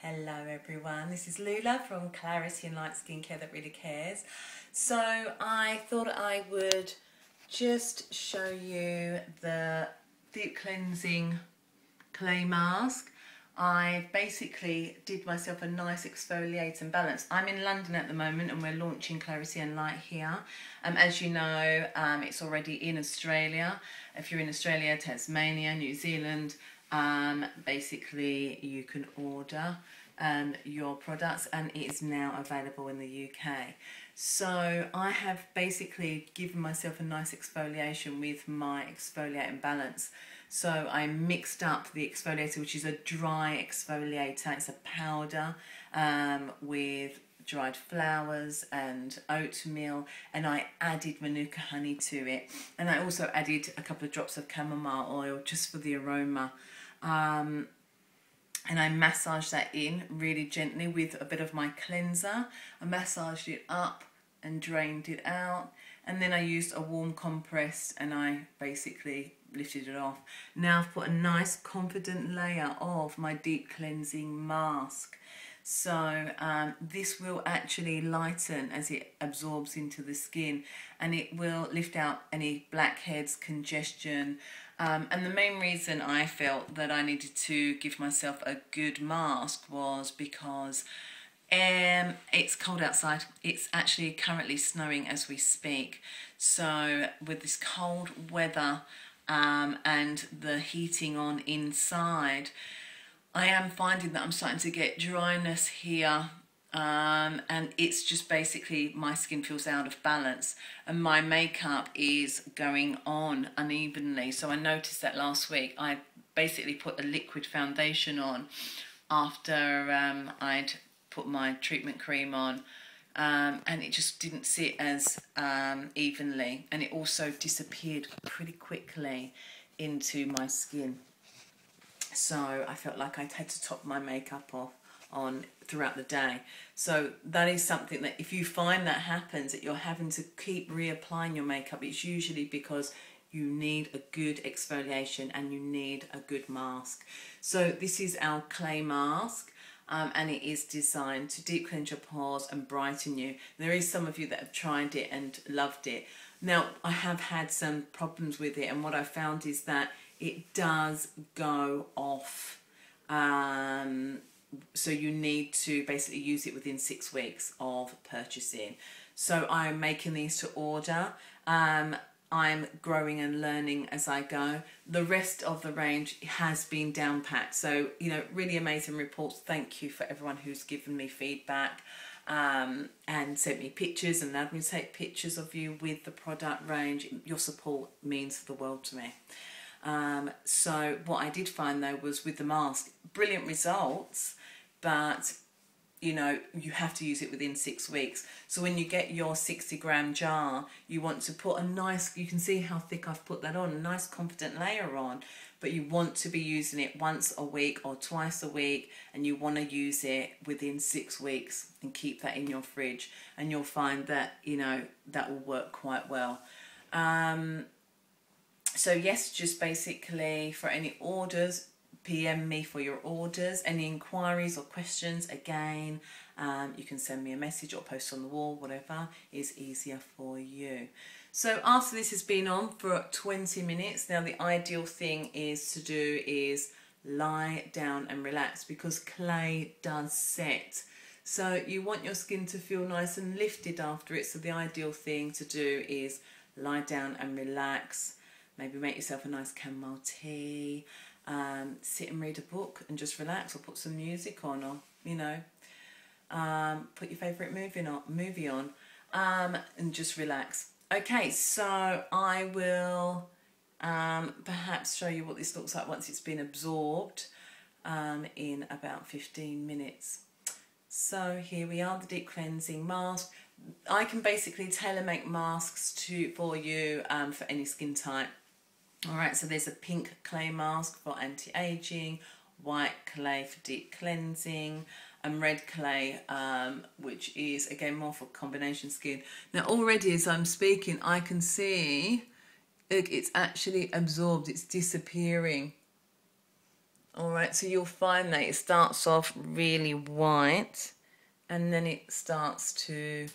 Hello everyone, this is Lula from Clarity and Light Skincare That Really Cares. So I thought I would just show you the deep cleansing clay mask. I basically did myself a nice exfoliate and balance. I'm in London at the moment and we're launching Clarity and Light here. As you know, it's already in Australia. If you're in Australia, Tasmania, New Zealand, basically you can order your products and it is now available in the UK. So I have basically given myself a nice exfoliation with my exfoliate and balance. So I mixed up the exfoliator, which is a dry exfoliator. It's a powder with dried flowers and oatmeal, and I added manuka honey to it, and I also added a couple of drops of chamomile oil just for the aroma. And I massaged that in really gently with a bit of my cleanser. I massaged it up and drained it out, and then I used a warm compress and I basically lifted it off. Now I've put a nice confident layer of my deep cleansing mask. So this will actually lighten as it absorbs into the skin, and it will lift out any blackheads, congestion. And the main reason I felt that I needed to give myself a good mask was because it's cold outside. It's actually currently snowing as we speak. So with this cold weather and the heating on inside, I am finding that I'm starting to get dryness here, and it's just basically my skin feels out of balance and my makeup is going on unevenly. So I noticed that last week I basically put a liquid foundation on after I'd put my treatment cream on, and it just didn't sit as evenly, and it also disappeared pretty quickly into my skin. So I felt like I'd had to top my makeup off on throughout the day. So that is something that if you find that happens, that you're having to keep reapplying your makeup, it's usually because you need a good exfoliation and you need a good mask. So this is our clay mask, and it is designed to deep cleanse your pores and brighten you. There is some of you that have tried it and loved it. Now I have had some problems with it, and what I found is that it does go off. So you need to basically use it within 6 weeks of purchasing. So I'm making these to order. I'm growing and learning as I go. The rest of the range has been down pat. So, you know, really amazing reports. Thank you for everyone who's given me feedback and sent me pictures and allowed me to take pictures of you with the product range. Your support means the world to me. So what I did find though was with the mask, brilliant results, but you know, you have to use it within 6 weeks. So when you get your 60-gram jar, you want to put a nice, you can see how thick I've put that on, a nice confident layer on, but you want to be using it once a week or twice a week, and you want to use it within 6 weeks and keep that in your fridge, and you'll find that, you know, that will work quite well. So yes, just basically for any orders, PM me for your orders. Any inquiries or questions, again, you can send me a message or post on the wall, whatever is easier for you. So after this has been on for 20 minutes, now the ideal thing is to do is lie down and relax, because clay does set. So you want your skin to feel nice and lifted after it. So the ideal thing to do is lie down and relax. Maybe make yourself a nice chamomile tea, sit and read a book and just relax, or put some music on, or, you know, put your favourite movie on and just relax. Okay, so I will perhaps show you what this looks like once it's been absorbed in about 15 minutes. So here we are, the deep cleansing mask. I can basically tailor make masks for you for any skin type. Alright, so there's a pink clay mask for anti-aging, white clay for deep cleansing, and red clay, which is again more for combination skin. Now already as I'm speaking, I can see it's actually absorbed, it's disappearing. Alright, so you'll find that it starts off really white and then it starts to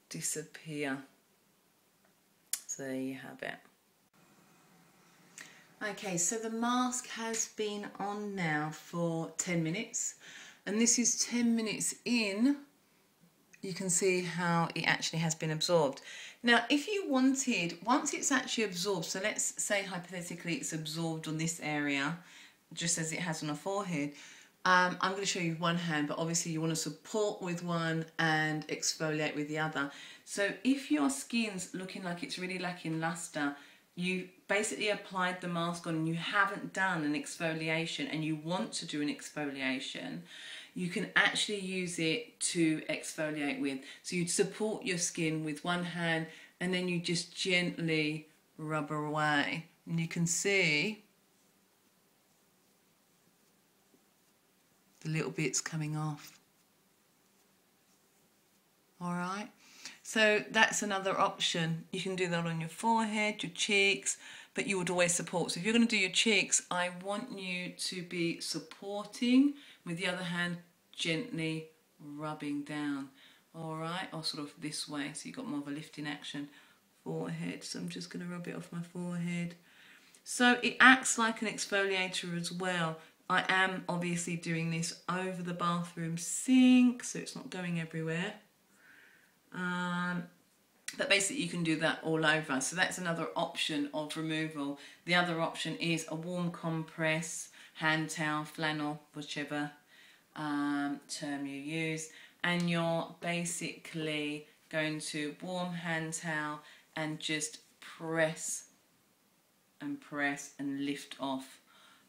disappear. So there you have it. Okay, so the mask has been on now for 10 minutes and this is 10 minutes in. You can see how it actually has been absorbed. Now, if you wanted, once it's actually absorbed, so let's say hypothetically it's absorbed on this area, just as it has on the forehead, I'm going to show you one hand, but obviously you want to support with one and exfoliate with the other. So if your skin's looking like it's really lacking luster, you basically applied the mask on and you haven't done an exfoliation and you want to do an exfoliation, you can actually use it to exfoliate with. So you'd support your skin with one hand and then you just gently rub away. And you can see the little bits coming off. All right. So that's another option. You can do that on your forehead, your cheeks, but you would always support. So if you're going to do your cheeks, I want you to be supporting with the other hand, gently rubbing down. All right, or sort of this way, so you've got more of a lifting action. Forehead, so I'm just going to rub it off my forehead. So it acts like an exfoliator as well. I am obviously doing this over the bathroom sink, so it's not going everywhere. But basically you can do that all over. So that's another option of removal. The other option is a warm compress, hand towel, flannel, whichever term you use. And you're basically going to warm hand towel and just press and lift off.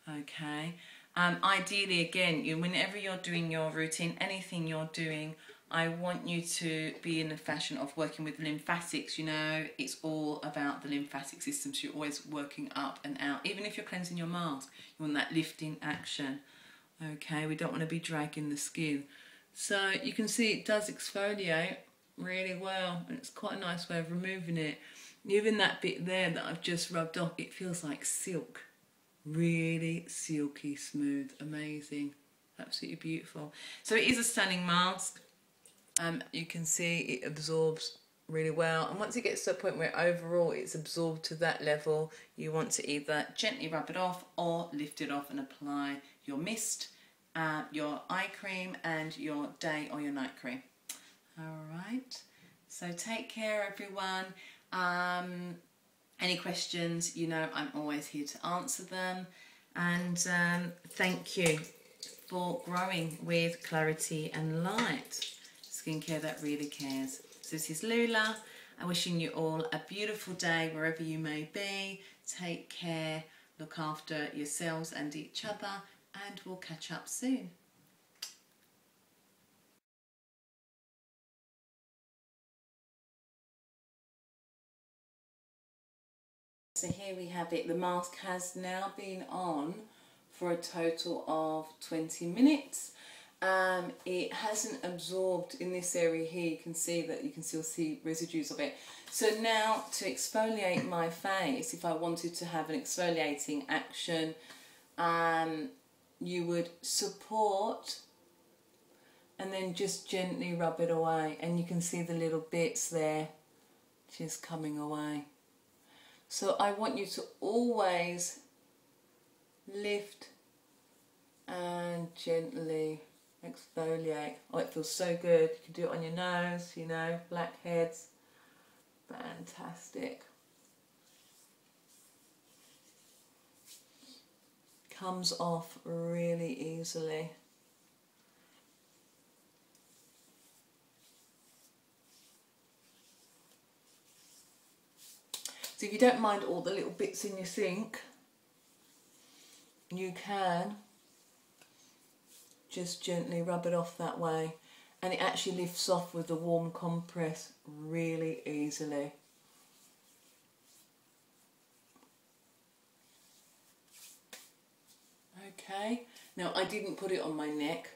Okay. Ideally, again, whenever you're doing your routine, anything you're doing, I want you to be in the fashion of working with lymphatics. You know, it's all about the lymphatic system, so you're always working up and out. Even if you're cleansing your mask, you want that lifting action. Okay, we don't want to be dragging the skin. So you can see it does exfoliate really well, and it's quite a nice way of removing it. Even that bit there that I've just rubbed off, it feels like silk. Really silky smooth, amazing, absolutely beautiful. So it is a stunning mask. You can see it absorbs really well, and once it gets to a point where overall it's absorbed to that level, you want to either gently rub it off or lift it off and apply your mist, your eye cream and your day or your night cream. Alright, so take care everyone. Any questions, you know I'm always here to answer them, and thank you for growing with clarity and light. Skincare that really cares. So this is Lula. I'm wishing you all a beautiful day wherever you may be. Take care, look after yourselves and each other, and we'll catch up soon. So here we have it. The mask has now been on for a total of 20 minutes. It hasn't absorbed in this area here. You can see that, you can still see residues of it. So now to exfoliate my face, if I wanted to have an exfoliating action, you would support and then just gently rub it away, and you can see the little bits there just coming away. So I want you to always lift and gently exfoliate. Oh, it feels so good. You can do it on your nose, you know, blackheads. Fantastic. Comes off really easily. So if you don't mind all the little bits in your sink, you can just gently rub it off that way, and it actually lifts off with the warm compress really easily. Okay, now I didn't put it on my neck,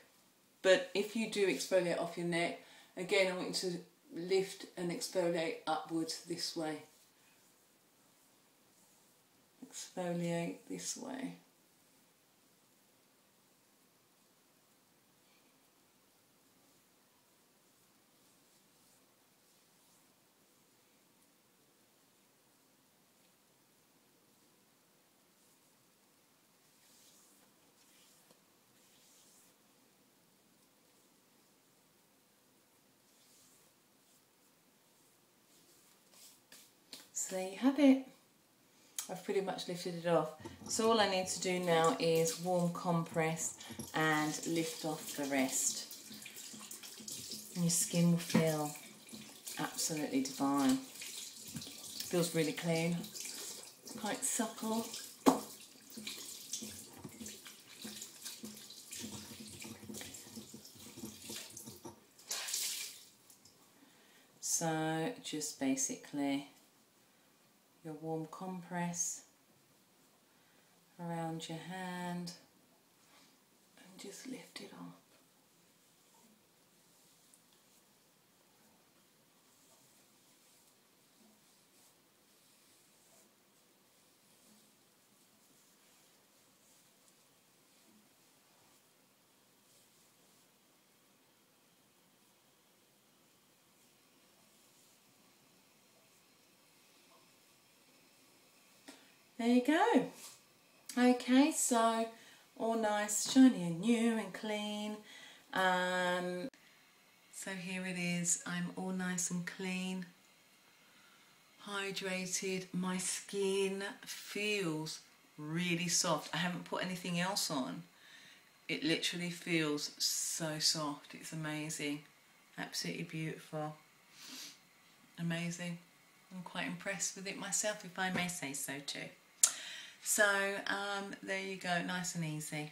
but if you do exfoliate off your neck, again I want you to lift and exfoliate upwards this way. Exfoliate this way. So there you have it. I've pretty much lifted it off. So all I need to do now is warm compress and lift off the rest. And your skin will feel absolutely divine. Feels really clean, quite supple. So just basically your warm compress around your hand and just lift it off. There you go. Okay, so all nice, shiny and new and clean. So here it is. I'm all nice and clean, hydrated. My skin feels really soft. I haven't put anything else on. It literally feels so soft. It's amazing. Absolutely beautiful. Amazing. I'm quite impressed with it myself, if I may say so too. So there you go, nice and easy.